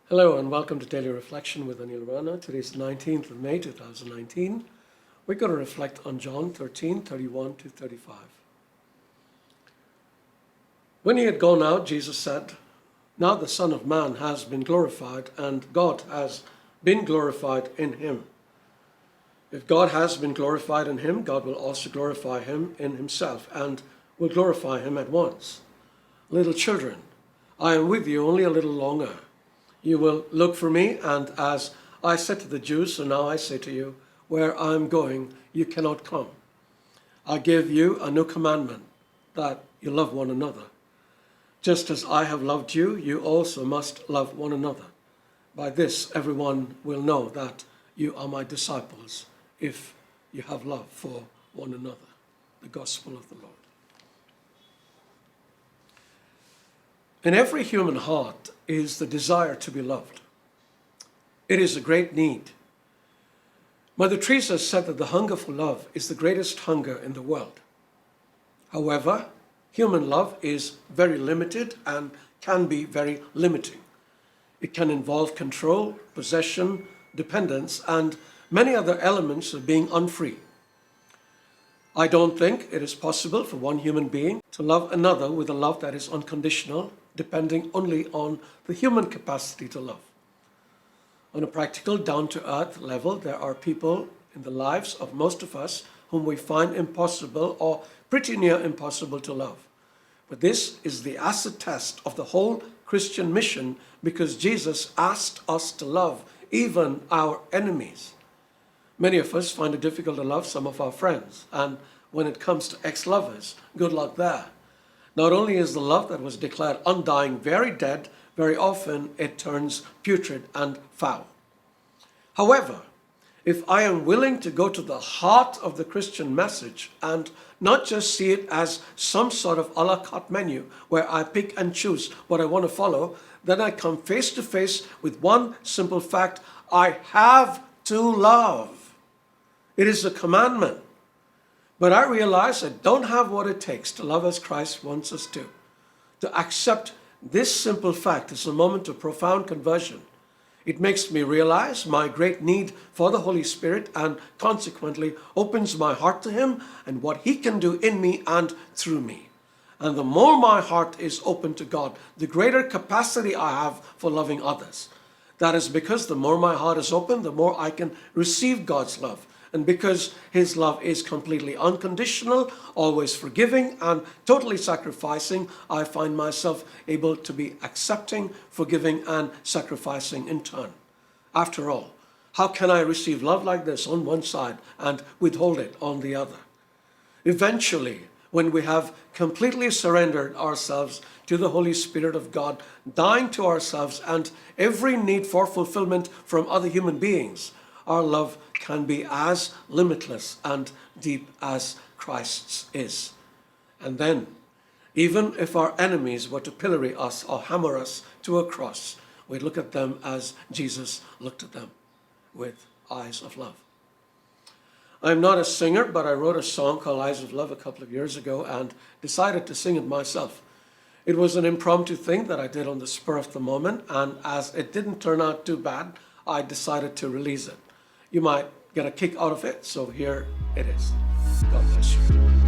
Hello and welcome to Daily Reflection with Aneel Aranha. Today is the 19th of May 2019. We're going to reflect on John 13:31 to 35. When he had gone out, Jesus said, "Now the Son of Man has been glorified, and God has been glorified in him. If God has been glorified in him, God will also glorify him in himself, and will glorify him at once. Little children, I am with you only a little longer. You will look for me, and as I said to the Jews, so now I say to you, where I am going, you cannot come. I give you a new commandment, that you love one another. Just as I have loved you, you also must love one another. By this, everyone will know that you are my disciples, if you have love for one another." The Gospel of the Lord. In every human heart is the desire to be loved. It is a great need. Mother Teresa said that the hunger for love is the greatest hunger in the world. However, human love is very limited and can be very limiting. It can involve control, possession, dependence, and many other elements of being unfree. I don't think it is possible for one human being to love another with a love that is unconditional, depending only on the human capacity to love. On a practical, down-to-earth level, there are people in the lives of most of us whom we find impossible or pretty near impossible to love. But this is the acid test of the whole Christian mission, because Jesus asked us to love even our enemies. Many of us find it difficult to love some of our friends, and when it comes to ex-lovers, good luck there. Not only is the love that was declared undying very dead, very often it turns putrid and foul. However, if I am willing to go to the heart of the Christian message and not just see it as some sort of a la carte menu where I pick and choose what I want to follow, then I come face to face with one simple fact: I have to love. It is a commandment. But I realize I don't have what it takes to love as Christ wants us to. To accept this simple fact is a moment of profound conversion. It makes me realize my great need for the Holy Spirit, and consequently opens my heart to him and what he can do in me and through me. And the more my heart is open to God, the greater capacity I have for loving others. That is because the more my heart is open, the more I can receive God's love. And because his love is completely unconditional, always forgiving, and totally sacrificing, I find myself able to be accepting, forgiving, and sacrificing in turn. After all, how can I receive love like this on one side and withhold it on the other? Eventually, when we have completely surrendered ourselves to the Holy Spirit of God, dying to ourselves and every need for fulfillment from other human beings, our love can be as limitless and deep as Christ's is. And then, even if our enemies were to pillory us or hammer us to a cross, we look at them as Jesus looked at them, with eyes of love. I'm not a singer, but I wrote a song called Eyes of Love a couple of years ago and decided to sing it myself. It was an impromptu thing that I did on the spur of the moment, and as it didn't turn out too bad, I decided to release it. You might get a kick out of it, so here it is. God bless you.